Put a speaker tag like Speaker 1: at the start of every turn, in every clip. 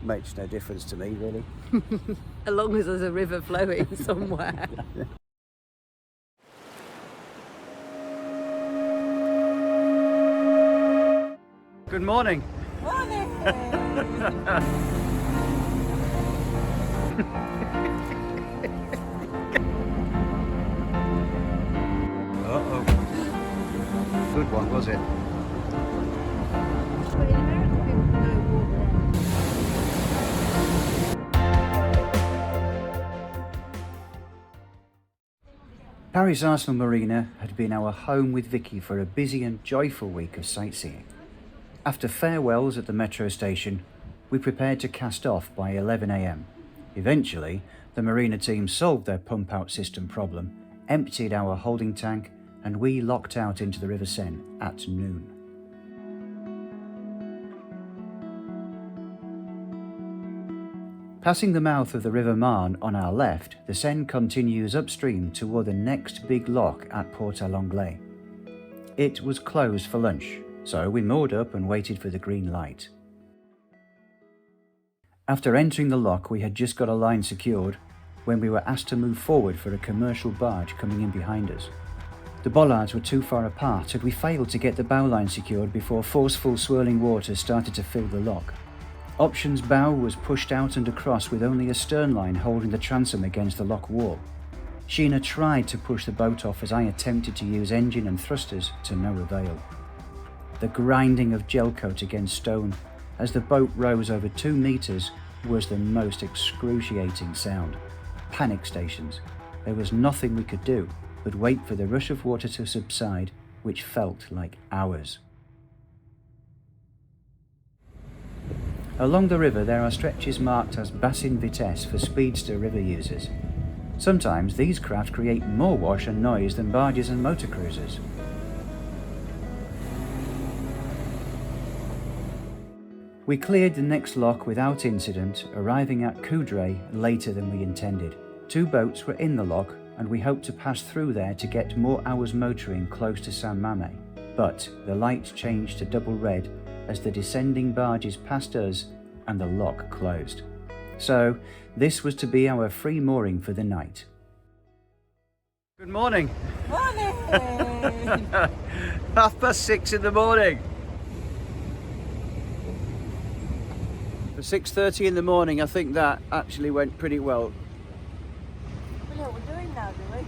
Speaker 1: Makes no difference to me, really.
Speaker 2: As long as there's a river flowing somewhere.
Speaker 1: Good morning.
Speaker 2: Morning!
Speaker 1: Uh-oh. Good one, was it? Paris Arsenal Marina had been our home with Vicky for a busy and joyful week of sightseeing. After farewells at the metro station, we prepared to cast off by 11 a.m. Eventually, the marina team solved their pump-out system problem, emptied our holding tank, and we locked out into the River Seine at noon. Passing the mouth of the River Marne on our left, the Seine continues upstream toward the next big lock at Port-à-l'Anglais. It was closed for lunch, so we moored up and waited for the green light. After entering the lock, we had just got a line secured when we were asked to move forward for a commercial barge coming in behind us. The bollards were too far apart, and we failed to get the bow line secured before forceful swirling water started to fill the lock. Option's bow was pushed out and across with only a stern line holding the transom against the lock wall. Sheena tried to push the boat off as I attempted to use engine and thrusters to no avail. The grinding of gel coat against stone as the boat rose over 2 meters was the most excruciating sound. Panic stations. There was nothing we could do but wait for the rush of water to subside, which felt like hours. Along the river there are stretches marked as bassin vitesse for speedster river users. Sometimes these craft create more wash and noise than barges and motor cruisers. We cleared the next lock without incident, arriving at Kudre later than we intended. 2 boats were in the lock and we hoped to pass through there to get more hours motoring close to San Mame, but the light changed to double red as the descending barges passed us and the lock closed. So this was to be our free mooring for the night. Good morning.
Speaker 2: Morning!
Speaker 1: 6:30 in the morning. For 6:30 in the morning, I think that actually went pretty well.
Speaker 2: We know what we're doing now, do we?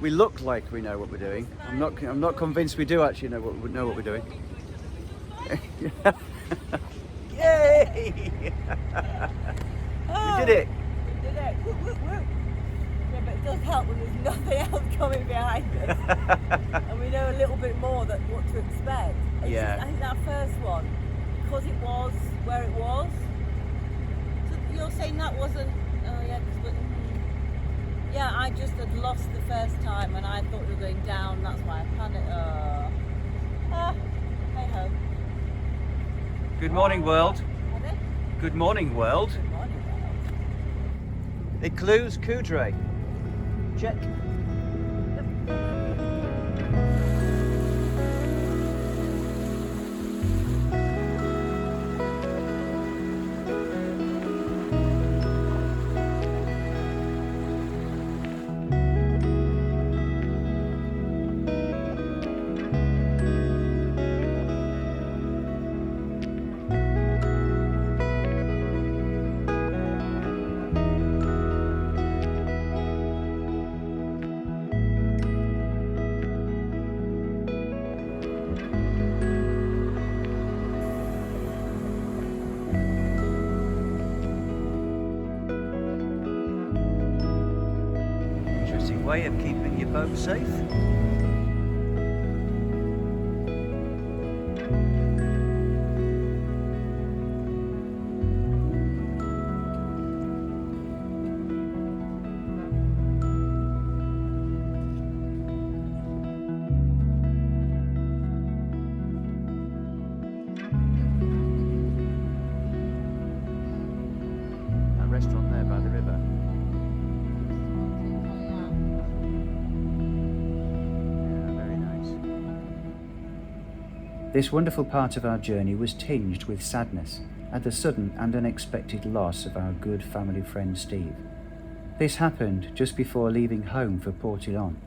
Speaker 1: We look like we know what we're doing. I'm not convinced we do actually know what we're doing. Yay!
Speaker 2: Oh,
Speaker 1: we did it!
Speaker 2: We did it! Whoop, whoop, whoop. Yeah, but it does help when there's nothing else coming behind us. And we know a little bit more that what to expect.
Speaker 1: Yeah.
Speaker 2: I think that first one, because it was where it was. So you're saying that wasn't... Oh yeah, yeah, I just had lost the first time and I thought we were going down. That's why I panicked. Hey ho.
Speaker 1: Good morning, world.
Speaker 2: Pardon?
Speaker 1: Good morning, world.
Speaker 2: Good morning, world.
Speaker 1: Écluse Kudre. Check. Way of keeping your boat safe. That restaurant there by the river. This wonderful part of our journey was tinged with sadness at the sudden and unexpected loss of our good family friend Steve. This happened just before leaving home for Faulte-Yonne,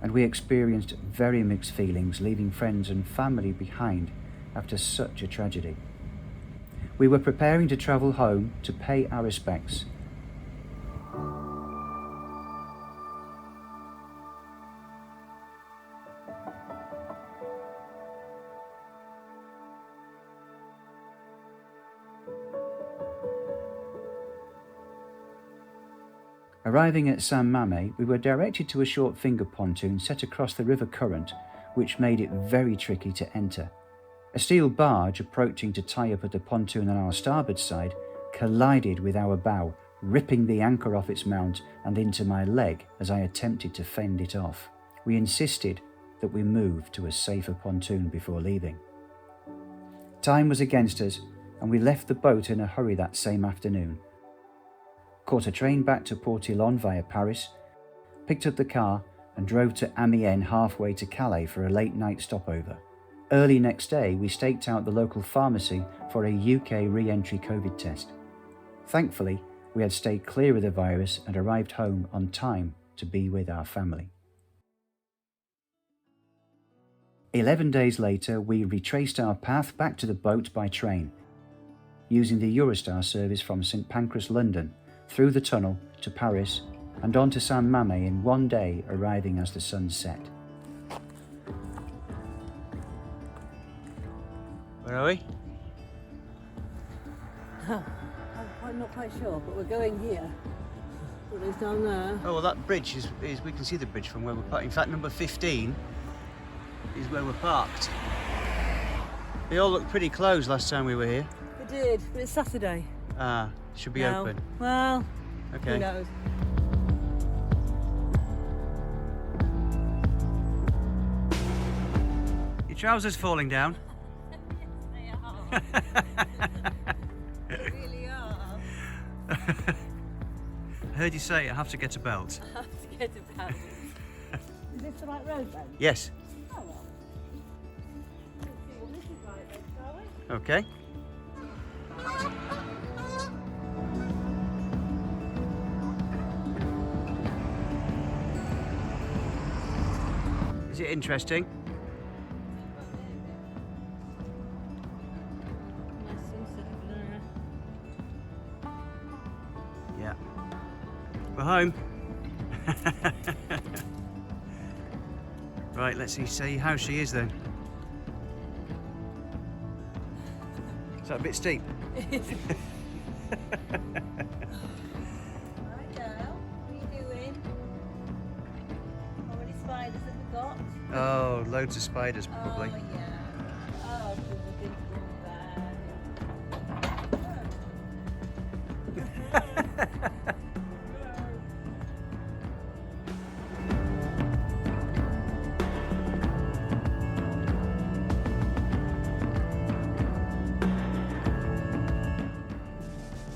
Speaker 1: and we experienced very mixed feelings leaving friends and family behind after such a tragedy. We were preparing to travel home to pay our respects. Arriving at San Mame, we were directed to a short finger pontoon set across the river current, which made it very tricky to enter. A steel barge approaching to tie up at the pontoon on our starboard side collided with our bow, ripping the anchor off its mount and into my leg as I attempted to fend it off. We insisted that we move to a safer pontoon before leaving. Time was against us, and we left the boat in a hurry that same afternoon. Caught a train back to Faulte-Yonne via Paris, picked up the car and drove to Amiens halfway to Calais for a late night stopover. Early next day, we staked out the local pharmacy for a UK re-entry COVID test. Thankfully, we had stayed clear of the virus and arrived home on time to be with our family. 11 days later, we retraced our path back to the boat by train, using the Eurostar service from St Pancras, London, through the tunnel to Paris and on to San Mame in one day, arriving as the sun set.
Speaker 3: Where are we?
Speaker 2: I'm not quite sure, but we're going here. What is down there?
Speaker 3: Oh, well, that bridge is we can see the bridge from where we're parked. In fact, number 15 is where we're parked. They all looked pretty closed last time we were here.
Speaker 2: They did, but it's Saturday.
Speaker 3: Ah, should be
Speaker 2: No.
Speaker 3: open.
Speaker 2: Well,
Speaker 3: Okay.
Speaker 2: who knows?
Speaker 3: Your trousers falling down?
Speaker 2: Yes, they are. They really are.
Speaker 3: I heard you say I have to get a belt.
Speaker 2: I have to get about it. Is this the right road then?
Speaker 3: Yes.
Speaker 2: Oh well. Let's see what this is like then, shall we?
Speaker 3: Okay. Is it interesting?
Speaker 2: Nice sunset over there.
Speaker 3: Yeah. We're home. Right, let's see how she is then. Is that a bit steep?
Speaker 2: Right, girl, what are you doing? How many spiders have we got?
Speaker 3: Oh, loads of spiders probably.
Speaker 2: Oh, yeah. Oh, good looking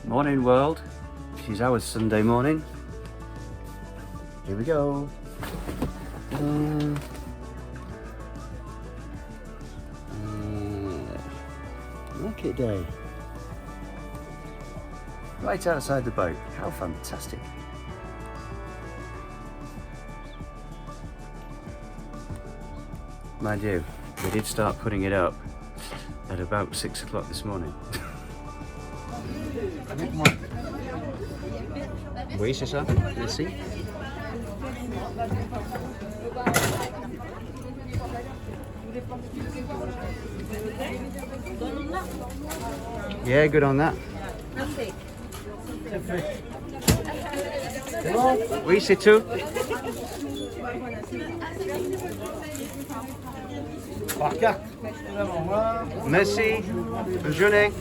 Speaker 1: Morning world, she's our Sunday morning. Here we go. Market day. Right outside the boat, how fantastic. Mind you, we did start putting it up at about 6 o'clock this morning.
Speaker 3: Oui, c'est ça. Merci. Yeah, good on that. Oui, c'est tout. Merci. Bonne journée.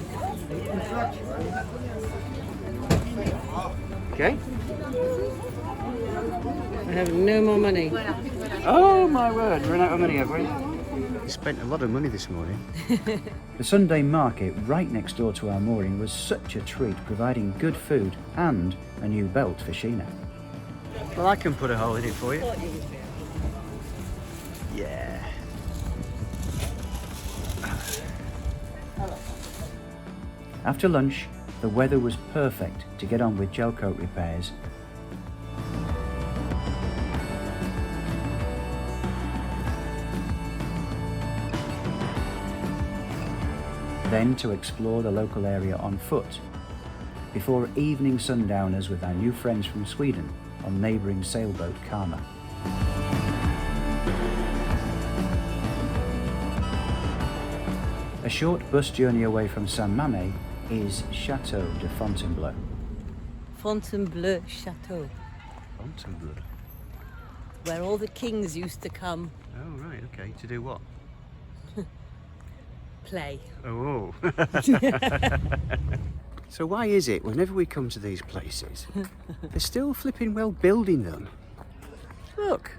Speaker 3: Okay.
Speaker 2: I have no more money.
Speaker 1: Oh my word, run out of money, have we?
Speaker 3: We spent a lot of money this morning.
Speaker 1: The Sunday market right next door to our mooring was such a treat, providing good food and a new belt for Sheena.
Speaker 3: Well, I can put a hole in it for you. Yeah.
Speaker 1: After lunch, the weather was perfect to get on with gel coat repairs. Then to explore the local area on foot, before evening sundowners with our new friends from Sweden on neighbouring sailboat Karma. A short bus journey away from San Mame is Chateau de Fontainebleau.
Speaker 2: Fontainebleau Chateau,
Speaker 3: Fontainebleau.
Speaker 2: where all the kings used to come
Speaker 3: Oh, right, okay. To do what?
Speaker 2: play.
Speaker 3: Oh. So why is it whenever we come to these places, they're still flipping well building them? Look,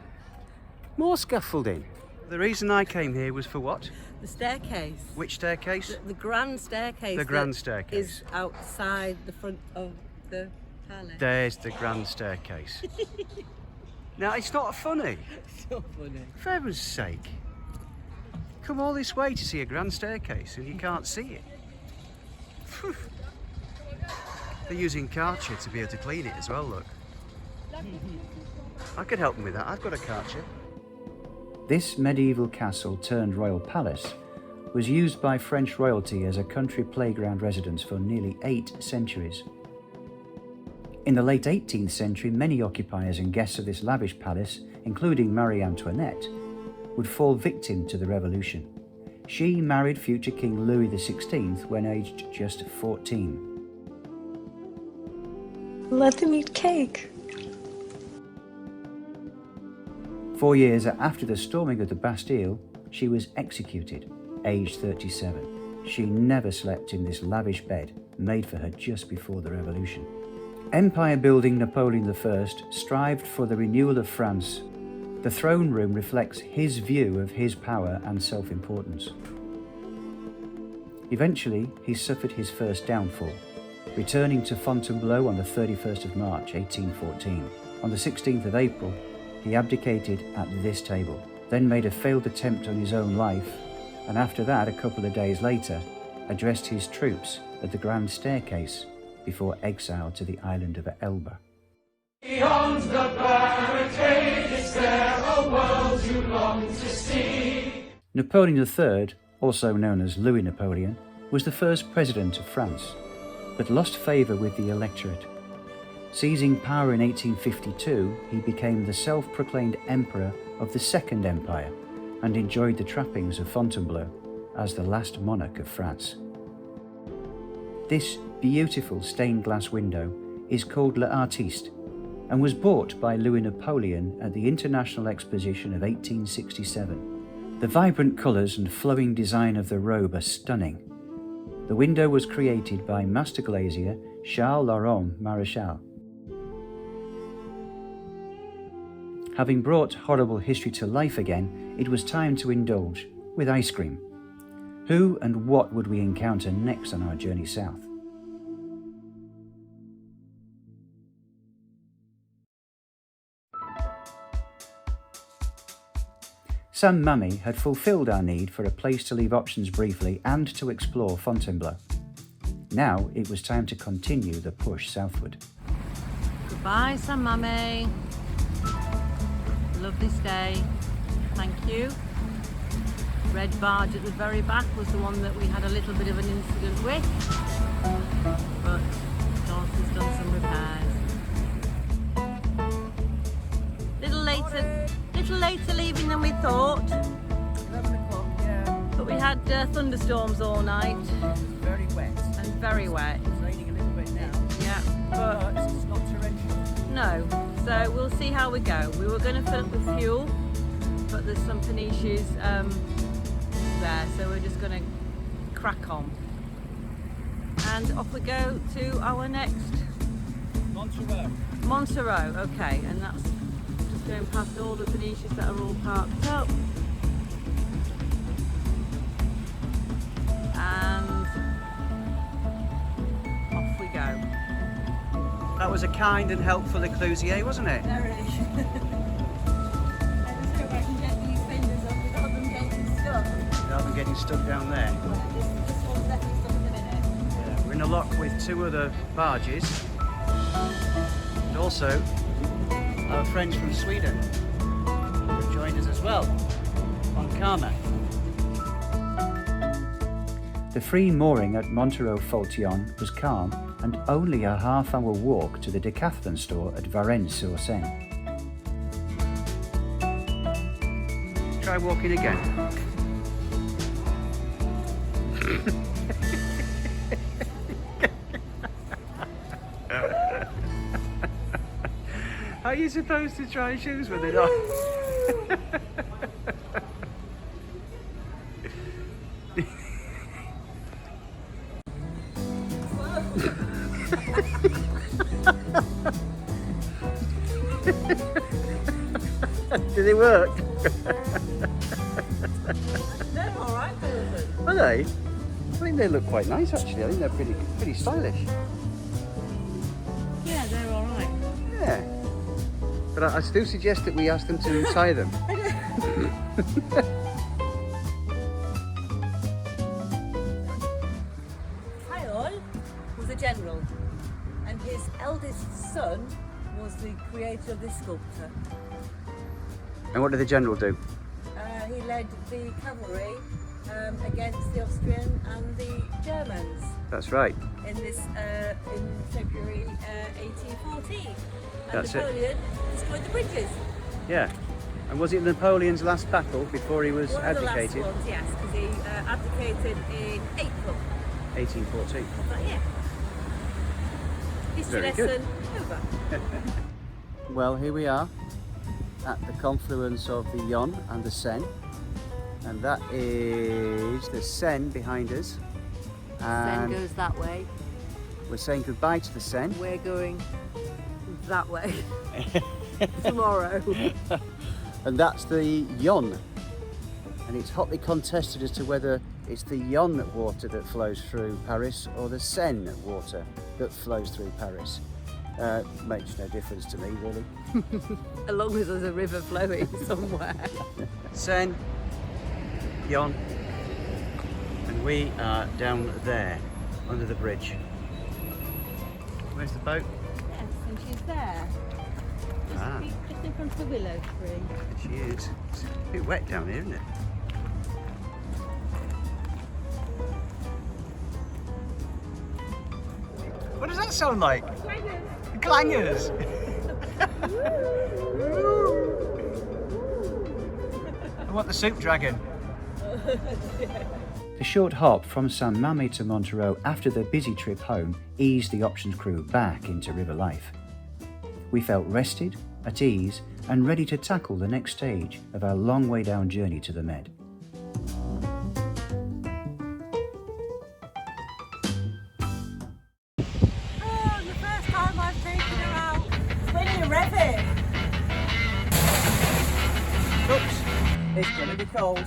Speaker 3: more scaffolding. The reason I came here was for what?
Speaker 2: The staircase.
Speaker 3: Which staircase?
Speaker 2: The grand staircase.
Speaker 3: The grand
Speaker 2: that
Speaker 3: staircase.
Speaker 2: is outside the front of the palace.
Speaker 3: There's the grand staircase. Now, it's not funny.
Speaker 2: So funny.
Speaker 3: For heaven's sake. Come all this way to see a grand staircase and you can't see it. Phew. They're using Karcher to be able to clean it as well, look. I could help them with that. I've got a Karcher.
Speaker 1: This medieval castle turned royal palace was used by French royalty as a country playground residence for nearly 8 centuries. In the late 18th century, many occupiers and guests of this lavish palace, including Marie Antoinette, would fall victim to the revolution. She married future King Louis XVI when aged just 14.
Speaker 4: Let them eat cake.
Speaker 1: 4 years after the storming of the Bastille, she was executed, aged 37. She never slept in this lavish bed made for her just before the revolution. Empire-building Napoleon I strived for the renewal of France. The throne room reflects his view of his power and self-importance. Eventually, he suffered his first downfall, returning to Fontainebleau on the 31st of March 1814. On the 16th of April, he abdicated at this table, then made a failed attempt on his own life, and after that, a couple of days later, addressed his troops at the Grand Staircase before exile to the island of Elba.
Speaker 5: Beyond the barricade, is there a world you long to see?
Speaker 1: Napoleon III, also known as Louis Napoleon, was the first president of France, but lost favour with the electorate. Seizing power in 1852, he became the self-proclaimed emperor of the Second Empire and enjoyed the trappings of Fontainebleau as the last monarch of France. This beautiful stained glass window is called L'Artiste and was bought by Louis Napoleon at the International Exposition of 1867. The vibrant colours and flowing design of the robe are stunning. The window was created by master glazier Charles Laurent Maréchal. Having brought horrible history to life again, it was time to indulge with ice cream. Who and what would we encounter next on our journey south? San Mame had fulfilled our need for a place to leave options briefly and to explore Fontainebleau. Now it was time to continue the push southward.
Speaker 2: Goodbye, San Mame. Lovely stay. Thank you. Red barge at the very back was the one that we had a little bit of an incident with, but Jonathan's done some repairs. Little later leaving than we thought.
Speaker 6: 11 o'clock, yeah.
Speaker 2: But we had thunderstorms all night
Speaker 6: Very wet.
Speaker 2: and very wet.
Speaker 6: It's raining a little bit now,
Speaker 2: Yeah, but
Speaker 6: but it's not torrential.
Speaker 2: no. So we'll see how we go. We were going to fill up with fuel, but there's some pernicious there, so we're just going to crack on. And off we go to our next Montereau. Okay, and that's just going past all the pernicious that are all parked up. And off we go.
Speaker 3: That was a kind and helpful enclosier, wasn't it?
Speaker 2: Very. Let's hope I can get these fenders up without them getting stuck.
Speaker 3: Rather than getting stuck down there.
Speaker 2: This one's definitely stuck at the minute.
Speaker 3: Yeah, we're in a lock with 2 other barges, and also our friends from Sweden have joined us as well on Karma.
Speaker 1: The free mooring at Montereau Faulte-Yonne was calm and only a half-hour walk to the decathlon store at Varennes-sur-Seine.
Speaker 3: Try walking again. How are you supposed to try shoes when they're not? Did it work?
Speaker 2: They're alright,
Speaker 3: Are they? I think they look quite nice actually. I think they're pretty stylish.
Speaker 2: Yeah, they're alright.
Speaker 3: Yeah. But I still suggest that we ask them to tie them.
Speaker 2: Napoleon was a general, and his eldest son was the creator of this sculpture.
Speaker 3: And what did the general do?
Speaker 2: He led the cavalry against the Austrian and the Germans
Speaker 3: That's right.
Speaker 2: in this in February 1814. And
Speaker 3: That's it.
Speaker 2: Napoleon destroyed the bridges.
Speaker 3: Yeah. And was it Napoleon's last battle before he was
Speaker 2: One
Speaker 3: abdicated?
Speaker 2: of the last ones, yes, because he abdicated in April
Speaker 3: 1814.
Speaker 2: of that year. History
Speaker 3: Very good.
Speaker 2: lesson over.
Speaker 3: Well, here we are at the confluence of the Yonne and the Seine, and that is the Seine behind us.
Speaker 2: Seine
Speaker 3: And
Speaker 2: goes that way.
Speaker 3: we're saying goodbye to the Seine.
Speaker 2: We're going that way tomorrow.
Speaker 3: And that's the Yonne, and it's hotly contested as to whether it's the Yonne water that flows through Paris or the Seine water that flows through Paris. Makes no difference to me, really.
Speaker 2: As long as there's a river flowing somewhere.
Speaker 3: Seine, Yonne, and we are down there under the bridge. Where's the boat?
Speaker 2: Yes, and she's there. Just in front of the willow tree.
Speaker 3: She is. It's a bit wet down here, isn't it? What does that sound like? Clangers. I want the soup dragon.
Speaker 1: The short hop from San Mame to Montereau after the busy trip home eased the options crew back into river life. We felt rested, at ease, and ready to tackle the next stage of our long way down journey to the Med.
Speaker 2: Oh, the first time I've taken her out. When you rev it.
Speaker 3: Oops.
Speaker 2: It's going to be cold.